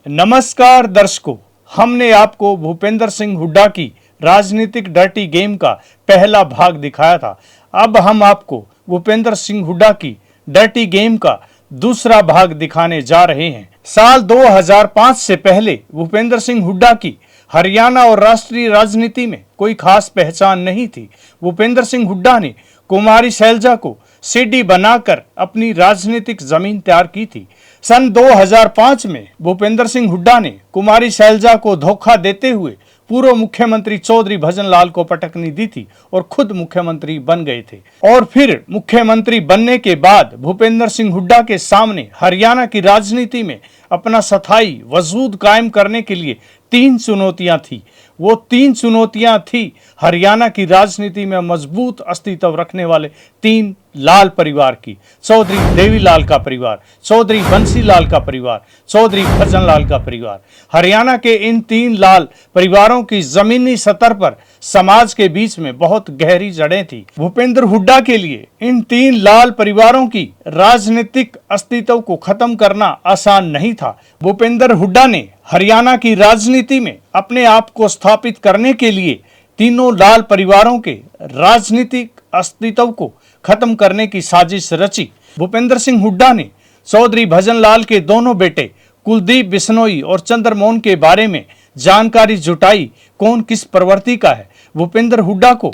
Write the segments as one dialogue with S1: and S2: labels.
S1: नमस्कार दर्शकों, हमने आपको भूपेंद्र सिंह हुड्डा की राजनीतिक डर्टी गेम का पहला भाग दिखाया था। अब हम आपको भूपेंद्र सिंह हुड्डा की डर्टी गेम का दूसरा भाग दिखाने जा रहे हैं। साल 2005 से पहले भूपेंद्र सिंह हुड्डा की हरियाणा और राष्ट्रीय राजनीति में कोई खास पहचान नहीं थी। भूपेंद्र सिंह हुड्डा ने कुमारी शैलजा को सीडी बनाकर अपनी राजनीतिक जमीन तैयार की थी। सन 2005 में भूपेंद्र सिंह हुड्डा ने कुमारी शैलजा को धोखा देते हुए पूर्व मुख्यमंत्री चौधरी भजनलाल को पटकनी दी थी और खुद मुख्यमंत्री बन गए थे। और फिर मुख्यमंत्री बनने के बाद भूपेंद्र सिंह हुड्डा के सामने हरियाणा की राजनीति में अपना स्थायी वजूद कायम करने के लिए 3 चुनौतियां थी। वो 3 चुनौतियां थी हरियाणा की राजनीति में मजबूत अस्तित्व रखने वाले 3 लाल परिवार की। चौधरी देवीलाल का परिवार, चौधरी बंसीलाल का परिवार, चौधरी भजनलाल का परिवार। हरियाणा के इन 3 लाल परिवारों की जमीनी सतह पर समाज के बीच में बहुत गहरी जड़ें थी। भूपेंद्र हुड्डा के लिए इन 3 लाल परिवारों की राजनीतिक अस्तित्व को खत्म करना आसान नहीं था। भूपेंद्र हुड्डा ने हरियाणा की राजनीति में अपने आप को स्थापित करने के लिए तीनों लाल परिवारों के राजनीतिक अस्तित्व को खत्म करने की साजिश रची। भूपेंद्र सिंह हुड्डा ने चौधरी भजनलाल के दोनों बेटे कुलदीप बिश्नोई और चंद्रमोहन के बारे में जानकारी जुटाई, कौन किस प्रवृत्ति का है। भूपेंद्र हुड्डा को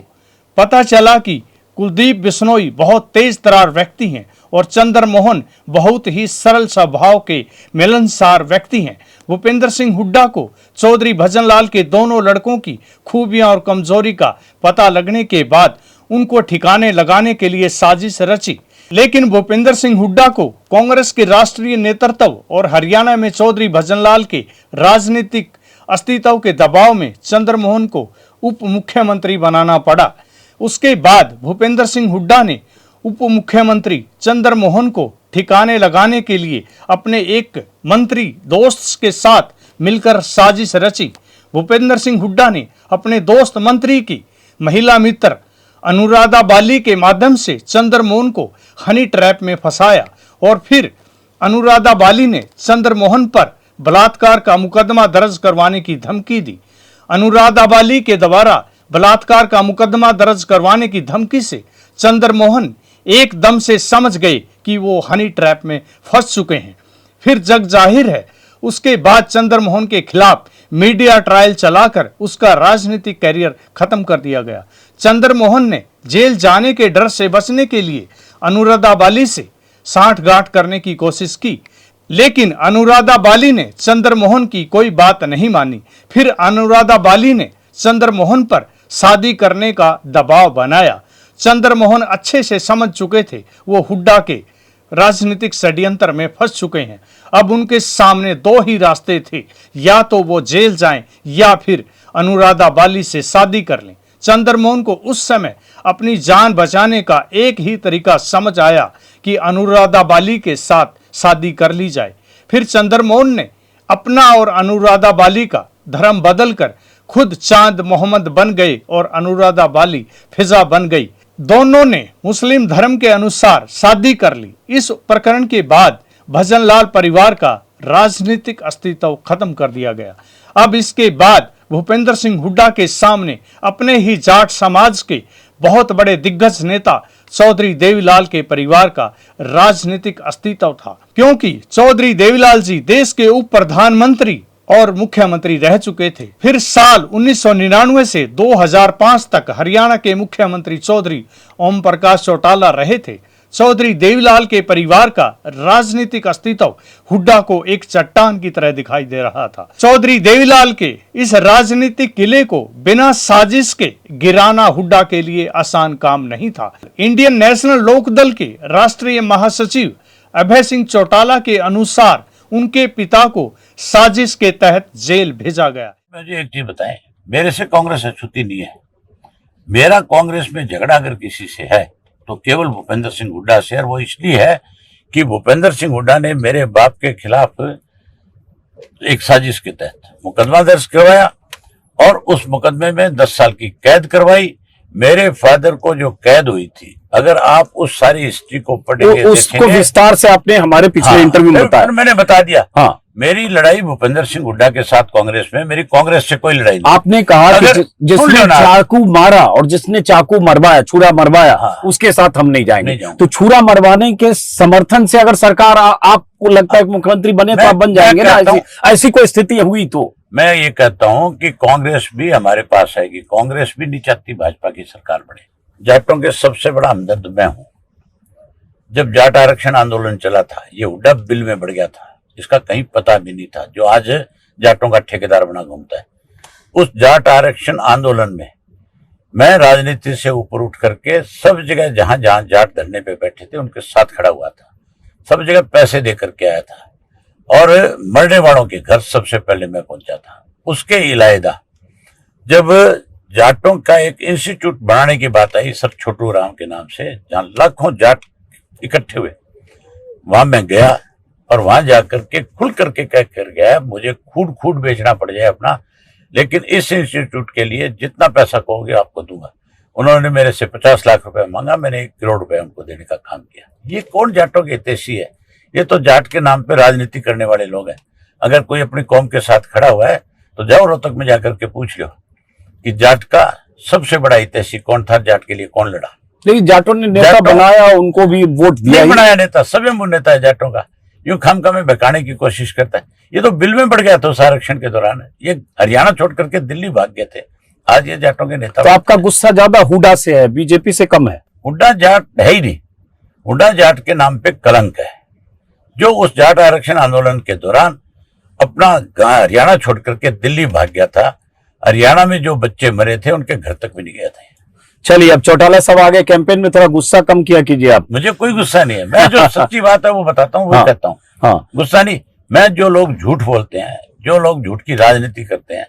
S1: पता चला कि कुलदीप बिश्नोई बहुत तेज तरार व्यक्ति हैं और चंद्रमोहन बहुत ही सरल स्वभाव के मिलनसार व्यक्ति हैं। भूपेंद्र सिंह हुड्डा को चौधरी भजनलाल के दोनों लड़कों की खूबियां और कमजोरी का पता लगने के बाद उनको ठिकाने लगाने के लिए साजिश रची। लेकिन भूपेंद्र सिंह हुड्डा को कांग्रेस के राष्ट्रीय नेतृत्व और हरियाणा में चौधरी भजनलाल के राजनीतिक अस्तित्व के दबाव में चंद्रमोहन को उप मुख्यमंत्री बनाना पड़ा। उसके बाद भूपेंद्र सिंह हुड्डा ने उप मुख्यमंत्री चंद्रमोहन को ठिकाने लगाने के लिए अपने एक मंत्री दोस्त के साथ मिलकर साजिश रची। भूपेंद्र सिंह हुड्डा ने अपने दोस्त मंत्री की महिला मित्र अनुराधा बाली के माध्यम से चंद्रमोहन को हनी ट्रैप में फंसाया और फिर अनुराधा बाली ने चंद्रमोहन पर बलात्कार का मुकदमा दर्ज करवाने की धमकी दी। अनुराधा बाली के द्वारा बलात्कार का मुकदमा दर्ज करवाने की धमकी से चंद्रमोहन एकदम से समझ गए कि वो हनी ट्रैप में फंस चुके हैं। फिर जग जाहिर है, उसके बाद चंद्रमोहन के खिलाफ मीडिया ट्रायल चलाकर उसका राजनीतिक कैरियर खत्म कर दिया गया। चंद्रमोहन ने जेल जाने के डर से बचने के लिए अनुराधा बाली से सांठगांठ करने की कोशिश की, लेकिन अनुराधा बाली ने चंद्रमोहन की कोई बात नहीं मानी। फिर अनुराधा बाली ने चंद्रमोहन पर शादी करने का दबाव बनाया। चंद्रमोहन अच्छे से समझ चुके थे वो हुड्डा के राजनीतिक षड्यंत्र में फंस चुके हैं। अब उनके सामने 2 ही रास्ते थे, या तो वो जेल जाएं या फिर अनुराधा बाली से शादी कर लें। चंद्रमोहन को उस समय अपनी जान बचाने का एक ही तरीका समझ आया कि अनुराधा बाली के साथ शादी कर ली जाए। फिर चंद्रमोहन ने अपना और अनुराधा बाली का धर्म बदलकर खुद चांद मोहम्मद बन गए और अनुराधा बाली फिजा बन गई। दोनों ने मुस्लिम धर्म के अनुसार शादी कर ली। इस प्रकरण के बाद भजनलाल परिवार का राजनीतिक अस्तित्व खत्म कर दिया गया। अब इसके बाद भूपेंद्र सिंह हुड्डा के सामने अपने ही जाट समाज के बहुत बड़े दिग्गज नेता चौधरी देवीलाल के परिवार का राजनीतिक अस्तित्व था, क्योंकि चौधरी देवीलाल जी देश के उप प्रधानमंत्री और मुख्यमंत्री रह चुके थे। फिर साल 1999 से 2005 तक हरियाणा के मुख्यमंत्री चौधरी ओम प्रकाश चौटाला रहे थे। चौधरी देवीलाल के परिवार का राजनीतिक अस्तित्व हुड्डा को एक चट्टान की तरह दिखाई दे रहा था। चौधरी देवीलाल के इस राजनीतिक किले को बिना साजिश के गिराना हुड्डा के लिए आसान काम नहीं था। इंडियन नेशनल लोकदल के राष्ट्रीय महासचिव अभय सिंह चौटाला के अनुसार उनके पिता को साजिश के तहत जेल भेजा गया।
S2: मुझे एक चीज बताएं, मेरे से कांग्रेस अछूती नहीं है। मेरा कांग्रेस में झगड़ा अगर किसी से है तो केवल भूपेंद्र सिंह हुड्डा से, और वो इसलिए है कि भूपेंद्र सिंह हुड्डा ने मेरे बाप के खिलाफ एक साजिश के तहत मुकदमा दर्ज करवाया और उस मुकदमे में 10 साल की कैद करवाई। मेरे फादर को जो कैद हुई थी अगर आप उस सारी हिस्ट्री को पढ़ेंगे,
S3: तो उसको
S2: देखेंगे,
S3: विस्तार से आपने हमारे पिछले
S2: हाँ,
S3: इंटरव्यू में बताया।
S2: मैंने बता दिया।
S3: हाँ,
S2: मेरी लड़ाई भूपेंद्र सिंह हुड्डा के साथ कांग्रेस में, मेरी कांग्रेस से कोई लड़ाई नहीं।
S3: आपने कहा कि
S2: अगर
S3: जिसने चाकू मारा और जिसने चाकू मरवाया, छुरा मरवाया,
S2: हाँ,
S3: उसके साथ हम नहीं जाएंगे।
S2: नहीं
S3: तो छुरा मरवाने के समर्थन से अगर सरकार आपको लगता है कि मुख्यमंत्री बने तो आप बन जाएंगे ना? ऐसी कोई स्थिति हुई तो
S2: मैं ये कहता हूं कि कांग्रेस भी हमारे पास आएगी। कांग्रेस भी नहीं चाहती भाजपा की सरकार बने। जाटों के सबसे बड़ा हमदर्द मैं हूं। जब जाट आरक्षण आंदोलन चला था, ये हुड्डा बिल में बढ़ गया था, इसका कहीं पता भी नहीं था, जो आज जाटों का ठेकेदार बना घूमता है। उस जाट आरक्षण आंदोलन में मैं राजनीति से ऊपर उठ करके सब जगह जहां जहां जाट धरने पे बैठे थे उनके साथ खड़ा हुआ था, सब जगह पैसे दे करके आया था, और मरने वालों के घर सबसे पहले मैं पहुंचा था। उसके इलायदा जब जाटों का एक इंस्टीट्यूट बनाने की बात आई सर छोटू राम के नाम से, जहां लाखों जाट इकट्ठे हुए, वहां मैं गया और वहां जाकर के खुल करके कह कर गया, मुझे खूड बेचना पड़ जाए अपना, लेकिन इस इंस्टीट्यूट के लिए जितना पैसा कहोगे आपको दूंगा। उन्होंने मेरे से 50 लाख रुपए मांगा, मैंने 1 करोड़ रुपए उनको देने का काम किया। ये कौन जाटों के हितैषी है? ये तो जाट के नाम पे राजनीति करने वाले लोग हैं। अगर कोई अपनी कौम के साथ खड़ा हुआ है तो जाओ रोहतक में जाकर के पूछ लो कि जाट का सबसे बड़ा हितैषी कौन था, जाट के लिए कौन लड़ा।
S3: लेकिन जाटों ने नेता बनाया, उनको भी वोट दिया।
S2: बनाया नेता, स्वयं नेता है जाटों का, यूं खामखा में बहकाने की कोशिश करता है। ये तो बिल में बढ़ गया था उस आरक्षण के दौरान। ये हरियाणा छोड़ करके दिल्ली भाग गए थे, आज ये जाटों के नेता।
S3: तो आपका गुस्सा ज्यादा हुड्डा से है, बीजेपी से कम है?
S2: हुड्डा जाट है ही नहीं, हुड्डा जाट के नाम पे कलंक है, जो उस जाट आरक्षण आंदोलन के दौरान अपना हरियाणा छोड़ करके दिल्ली भाग गया था। हरियाणा में जो बच्चे मरे थे उनके घर तक भी नहीं गया था।
S3: चलिए, अब चौटाला साहब आगे कैंपेन में थोड़ा गुस्सा कम किया कीजिए आप।
S2: मुझे कोई गुस्सा नहीं है, मैं जो सच्ची बात है वो बताता हूँ, वो
S3: हाँ,
S2: कहता हूँ।
S3: हाँ,
S2: गुस्सा नहीं। मैं जो लोग झूठ बोलते हैं, जो लोग झूठ की राजनीति करते हैं,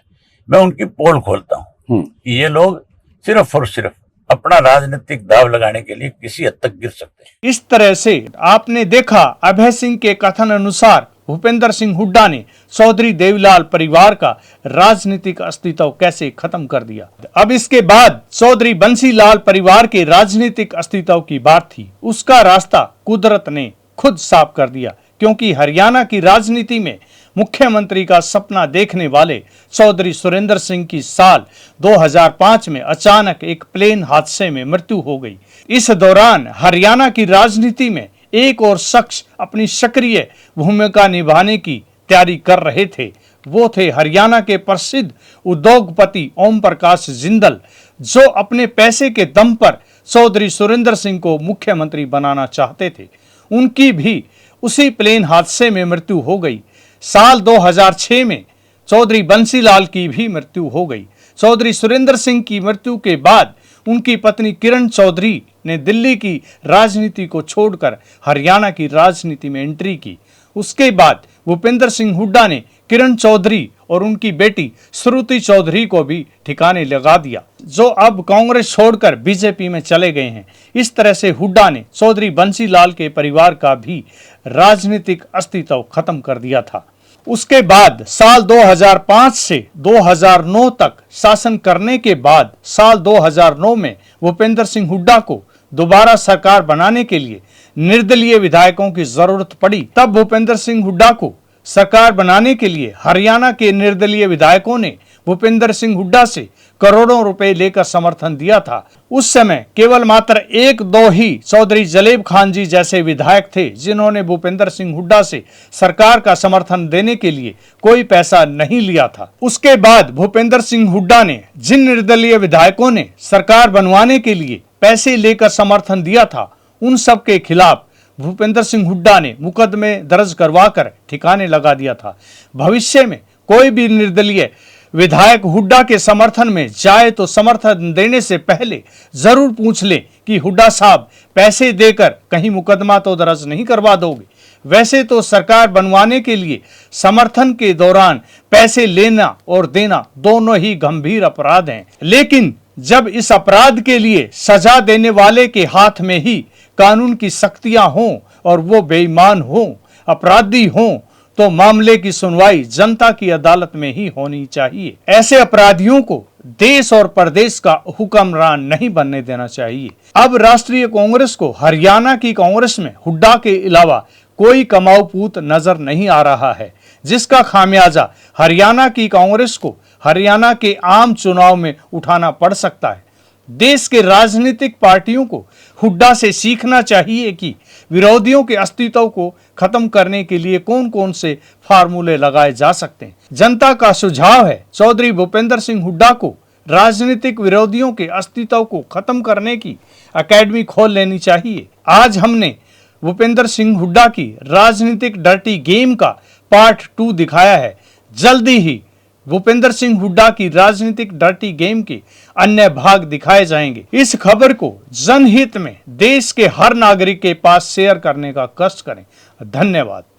S2: मैं उनकी पोल खोलता हूँ कि ये लोग सिर्फ और सिर्फ अपना राजनीतिक दाव लगाने के लिए किसी हद तक गिर सकते हैं।
S1: इस तरह से आपने देखा अभय सिंह के कथन अनुसार भूपेंद्र सिंह हुड्डा ने चौधरी देवीलाल परिवार का राजनीतिक अस्तित्व कैसे खत्म कर दिया। अब इसके बाद चौधरी बंसीलाल परिवार के राजनीतिक अस्तित्व की बात थी, उसका रास्ता कुदरत ने खुद साफ कर दिया, क्योंकि हरियाणा की राजनीति में मुख्यमंत्री का सपना देखने वाले चौधरी सुरेंद्र सिंह की साल 2005 में अचानक एक प्लेन हादसे में मृत्यु हो गई। इस दौरान हरियाणा की राजनीति में एक और शख्स अपनी सक्रिय भूमिका निभाने की तैयारी कर रहे थे। वो थे हरियाणा के प्रसिद्ध उद्योगपति ओम प्रकाश जिंदल, जो अपने पैसे के दम पर चौधरी सुरेंद्र सिंह को मुख्यमंत्री बनाना चाहते थे। उनकी भी उसी प्लेन हादसे में मृत्यु हो गई। साल 2006 में चौधरी बंसीलाल की भी मृत्यु हो गई। चौधरी सुरेंद्र सिंह की मृत्यु के बाद उनकी पत्नी किरण चौधरी ने दिल्ली की राजनीति को छोड़कर हरियाणा की राजनीति में एंट्री की। उसके बाद भूपेंद्र सिंह हुड्डा ने किरण चौधरी और उनकी बेटी श्रुति चौधरी को भी ठिकाने लगा दिया, जो अब कांग्रेस छोड़कर बीजेपी में चले गए हैं। इस तरह से हुड्डा ने चौधरी बंसीलाल के परिवार का भी राजनीतिक अस्तित्व खत्म कर दिया था। उसके बाद साल 2005 से 2009 तक शासन करने के बाद साल 2009 में भूपेंद्र सिंह हुड्डा को दोबारा सरकार बनाने के लिए निर्दलीय विधायकों की जरूरत पड़ी। तब भूपेंद्र सिंह हुड्डा को सरकार बनाने के लिए हरियाणा के निर्दलीय विधायकों ने भूपेंद्र सिंह हुड्डा से करोड़ों रुपए लेकर समर्थन दिया था। उस समय केवल मात्र 1-2 ही चौधरी जलेब खान जी जैसे विधायक थे जिन्होंने भूपेंद्र सिंह हुड्डा से सरकार का समर्थन देने के लिए कोई पैसा नहीं लिया था। उसके बाद भूपेंद्र सिंह हुड्डा ने जिन निर्दलीय विधायकों ने सरकार बनवाने के लिए पैसे लेकर समर्थन दिया था, उन सब के खिलाफ भूपेंद्र सिंह हुड्डा ने मुकदमे दर्ज करवाकर ठिकाने लगा दिया था। भविष्य में कोई भी निर्दलीय विधायक हुड्डा के समर्थन में जाए तो समर्थन देने से पहले जरूर पूछ ले कि हुड्डा साहब पैसे देकर कहीं मुकदमा तो दर्ज नहीं करवा दोगे। वैसे तो सरकार बनवाने के लिए समर्थन के दौरान पैसे लेना और देना दोनों ही गंभीर अपराध हैं, लेकिन जब इस अपराध के लिए सजा देने वाले के हाथ में ही कानून की सख्तियां हों और वो बेईमान हों, अपराधी हों, तो मामले की सुनवाई जनता की अदालत में ही होनी चाहिए। ऐसे अपराधियों को देश और प्रदेश का हुक्मरान नहीं बनने देना चाहिए। अब राष्ट्रीय कांग्रेस को हरियाणा की कांग्रेस में हुड्डा के अलावा कोई कमाऊ पूत नजर नहीं आ रहा है, जिसका खामियाजा हरियाणा की कांग्रेस को हरियाणा के आम चुनाव में उठाना पड़ सकता है। देश के राजनीतिक पार्टियों को हुड्डा से सीखना चाहिए कि विरोधियों के अस्तित्व को खत्म करने के लिए कौन कौन से फार्मूले लगाए जा सकते हैं। जनता का सुझाव है चौधरी भूपेंद्र सिंह हुड्डा को राजनीतिक विरोधियों के अस्तित्व को खत्म करने की एकेडमी खोल लेनी चाहिए। आज हमने भूपेंद्र सिंह हुड्डा की राजनीतिक डर्टी गेम का पार्ट 2 दिखाया है। जल्दी ही भूपेंद्र सिंह हुड्डा की राजनीतिक डर्टी गेम के अन्य भाग दिखाए जाएंगे। इस खबर को जनहित में देश के हर नागरिक के पास शेयर करने का कष्ट करें। धन्यवाद।